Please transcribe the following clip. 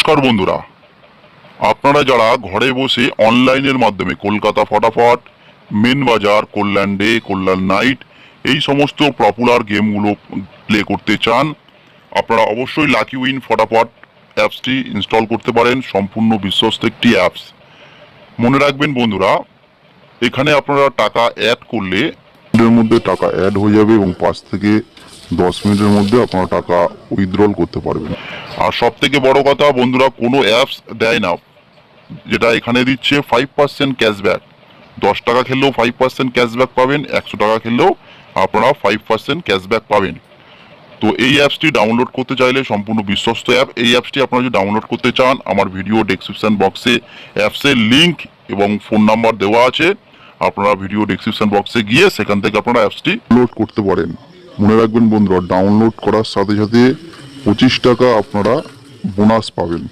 নমস্কার বন্ধুরা, আপনারা যারা ঘরে বসে অনলাইনের মাধ্যমে কলকাতা ফটাফট, মেন বাজার, কল্যাণ ডে, কল্যাণ নাইট এই সমস্ত পপুলার গেমগুলো প্লে করতে চান, আপনারা অবশ্যই লাকি উইন ফটাফট অ্যাপসটি ইনস্টল করতে পারেন। সম্পূর্ণ বিশ্বস্ত একটি অ্যাপস। মনে রাখবেন বন্ধুরা, এখানে আপনারা টাকা অ্যাড করলে এর মধ্যে টাকা অ্যাড হয়ে যাবে এবং 5 থেকে 10 মিনিটের মধ্যে আপনারা টাকা উইথড্রল করতে পারবেন। আর সব থেকে বড় কথা বন্ধুরা, কোনো অ্যাপস দেয় না যেটা এখানে দিচ্ছে 5% ক্যাশব্যাক। 10 টাকা খেললেও 5% ক্যাশব্যাক পাবেন, 100 টাকা খেললেও আপনারা 5% ক্যাশব্যাক পাবেন। তো এই অ্যাপসটি ডাউনলোড করতে চাইলে সম্পূর্ণ বিশ্বস্ত অ্যাপ। এই অ্যাপসটি আপনারা যদি ডাউনলোড করতে চান, আমার ভিডিও ডেসক্রিপশন বক্সে অ্যাপসের লিঙ্ক এবং ফোন নাম্বার দেওয়া আছে। আপনারা ভিডিও ডেসক্রিপশন বক্সে গিয়ে সেখান থেকে আপনারা অ্যাপসটি ডাউনলোড করতে পারেন। মনে রাখবেন বন্ধুরা, ডাউনলোড করার সাথে সাথে 25 টাকা আপনারা বোনাস পাবেন।